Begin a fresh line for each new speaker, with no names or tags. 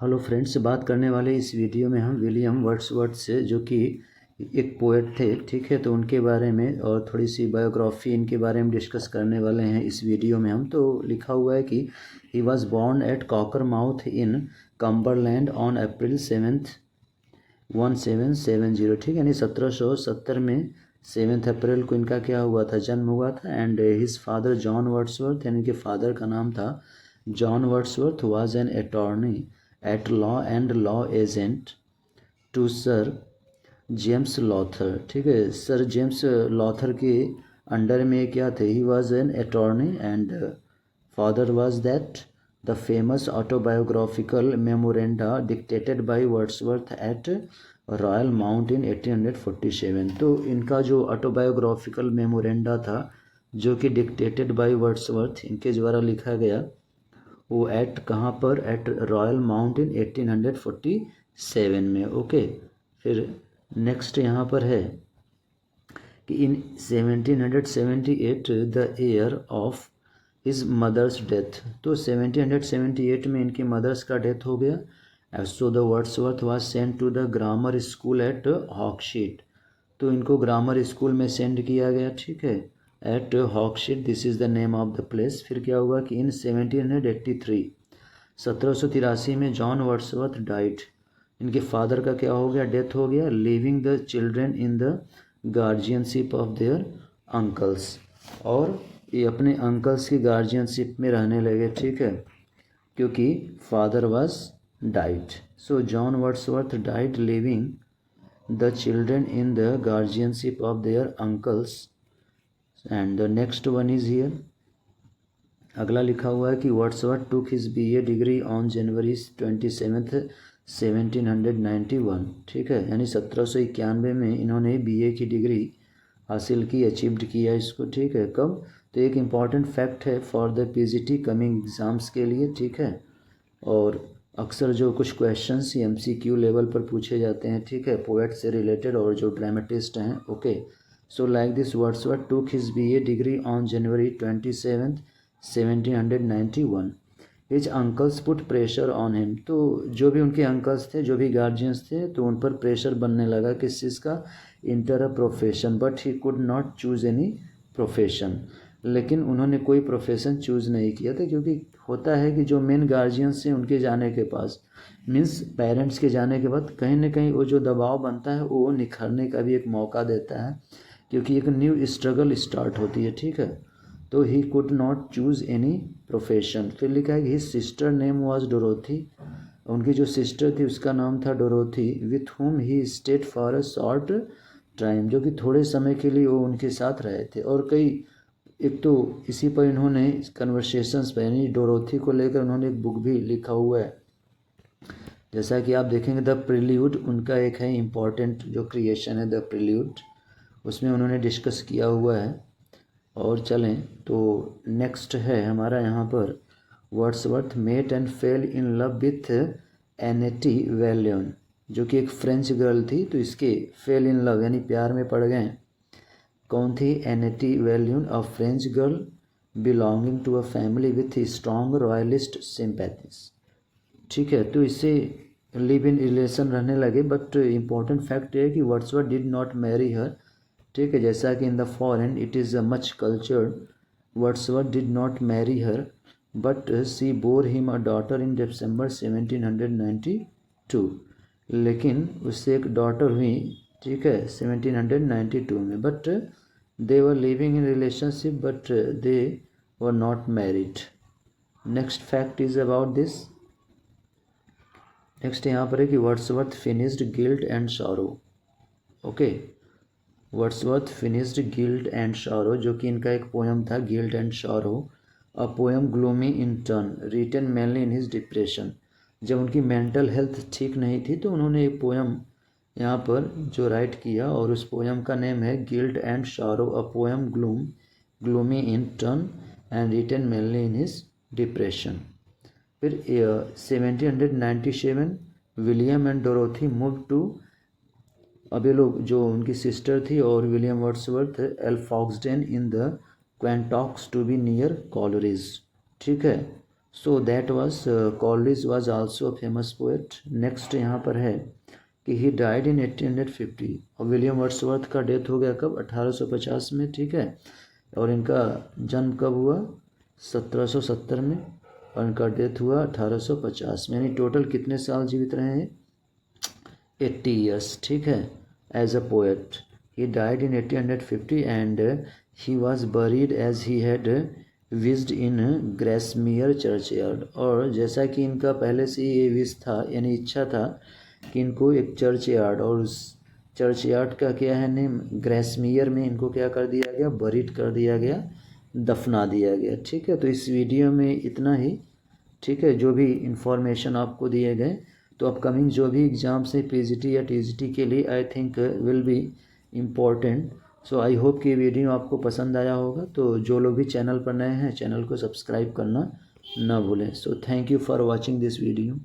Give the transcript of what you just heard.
Hello friends, बात करने वाले इस वीडियो में हम विलियम वर्ड्सवर्थ से, जो कि एक पोएट थे, ठीक है, तो उनके बारे में और थोड़ी सी बायोग्राफी इनके बारे में डिस्कस करने वाले हैं इस वीडियो में हम। तो लिखा हुआ है कि he was born at Cockermouth in Cumberland on April 7th 1770, ठीक है, यानी 1770 में 7 अप्रैल को इनका क्या हुआ था, जन्म हुआ था। And his father John Wordsworth, यानी कि फादर का नाम था John Wordsworth, was an attorney at law and law agent to Sir James Lowther, ठीक है, सर जेम्स लॉथर के अंडर में क्या थे, he was an attorney and father was that the famous autobiographical memoranda dictated by Wordsworth at Royal Mount in 1847। तो इनका जो autobiographical memoranda था, जो कि डिक्टेटेड बाय वर्ड्सवर्थ, इनके द्वारा लिखा गया, वो एट कहाँ पर, एट रॉयल माउंटेन 1847 में। ओके, फिर नेक्स्ट यहाँ पर है कि in 1778 the year of his mother's death. तो 1778 में इनकी मदर्स का डेथ हो गया। So the Wordsworth was sent to the grammar school at Hawkshead. तो इनको ग्रामर स्कूल में सेंड किया गया, ठीक है, at Hawkshead, this is the name of the place. फिर क्या हुआ कि इन 1783 में जॉन वर्ड्सवर्थ डाइड। इनके फादर का क्या हो गया, डेथ हो गया, living the children in the guardianship of their uncles. और ये अपने अंकल्स की गार्जियनशिप में रहने लगे, ठीक है, क्योंकि father was died. So John Wordsworth died living the children in the guardianship of their uncles। and the next one is here, अगला लिखा हुआ है कि Wordsworth took his BA degree on January 27th 1791, ठीक है, यानी 1791 में इन्होंने BA की डिग्री हासिल की, अचीव्ड किया इसको, ठीक है। कब, तो एक इम्पॉर्टेंट फैक्ट है for the PGT coming exams के लिए, ठीक है, और अक्सर जो कुछ क्वेश्चंस MCQ लेवल पर पूछे जाते हैं, ठीक है, पोएट से रिलेटेड और जो ड्रामेटिस्ट हैं। Okay, so like this Wordsworth took his BA degree on January 27th 1791। His uncles put pressure on him. तो जो भी उनके अंकल्स थे, जो भी गार्जियंस थे, तो उन पर प्रेशर बनने लगा किस चीज़ का, inter a profession, but he could not choose any profession. लेकिन उन्होंने कोई प्रोफेशन चूज़ नहीं किया था, क्योंकि होता है कि जो मेन गार्जियंस हैं उनके जाने के पास, मीन्स पेरेंट्स के जाने के बाद कहीं ना कहीं वो जो दबाव बनता है वो निखरने का भी एक मौका देता है, क्योंकि एक न्यू स्ट्रगल स्टार्ट होती है, ठीक है। तो he could not choose any profession. फिर लिखा है कि his sister name was Dorothy. उनकी जो सिस्टर थी उसका नाम था Dorothy, with whom he stayed for a short time, जो कि थोड़े समय के लिए वो उनके साथ रहे थे। और कई, एक तो इसी पर इन्होंने कन्वर्सेशंस पर, यानी डोरोथी को लेकर उन्होंने एक बुक भी लिखा हुआ है, जैसा कि आप देखेंगे द प्रिल्यूड उनका एक है इम्पॉर्टेंट जो क्रिएशन है, द प्रिल्यूड, उसमें उन्होंने डिस्कस किया हुआ है। और चलें तो नेक्स्ट है हमारा यहाँ पर, Wordsworth met and fell in love with Annette Vallon, जो कि एक फ्रेंच गर्ल थी। तो इसके फेल इन लव यानी प्यार में पड़ गए। कौन थी, Annette Vallon, a French girl belonging to a family with strong royalist sympathies, ठीक है। तो इससे लिव इन रिलेशन रहने लगे, बट इम्पॉर्टेंट फैक्ट है कि Wordsworth did not marry her, ठीक है, जैसा कि in the foreign it is a much cultured. Wordsworth did not marry her but she bore him a daughter in December 1792। लेकिन उससे एक डॉटर हुई, ठीक है, 1792 में, but they were living in relationship, but they were not married. Next fact is about this. Next यहाँ पर है कि Wordsworth finished guilt and sorrow. Okay, Wordsworth finished guilt and sorrow, जो कि इनका एक पोएम था, guilt and sorrow, a poem gloomy in turn, written mainly in his depression. जब उनकी मेंटल हेल्थ ठीक नहीं थी तो उन्होंने एक पोएम यहाँ पर जो राइट किया, और उस पोएम का नेम है Guilt and sorrow, a poem gloomy in turn and written mainly in his depression. फिर 1797 William and Dorothy move to, अब ये लोग, जो उनकी सिस्टर थी और William Wordsworth, Alfoxden in the Quantocks to be near Coleridge, ठीक है। So that was Coleridge was also famous poet. Next यहाँ पर है कि ही डाइड इन 1850 और विलियम वर्ड्सवर्थ का डेथ हो गया कब? 1850 में, ठीक है। और इनका जन्म कब हुआ? 1770 में, और इनका डेथ हुआ 1850 में। यानी टोटल कितने साल जीवित रहे हैं? 80 ईयर्स, ठीक है, as a poet. He died in 1850 and he was buried as he had wished in Grasmere churchyard. और जैसा कि इनका पहले से ये विश था, यानी इच्छा था कि इनको एक चर्चयार्ड, और उस चर्चयार्ड का क्या है नेम? ग्रेसमियर में इनको क्या कर दिया गया? बरीड कर दिया गया, दफना दिया गया, ठीक है। तो इस वीडियो में इतना ही, ठीक है। जो भी इंफॉर्मेशन आपको दिए गए, तो अपकमिंग जो भी एग्ज़ाम्स है पीजीटी या टीजीटी के लिए, I think will be important. So I hope कि वीडियो आपको पसंद आया होगा। तो जो लोग भी चैनल पर नए हैं, चैनल को सब्सक्राइब करना ना भूलें। So thank you for watching this video.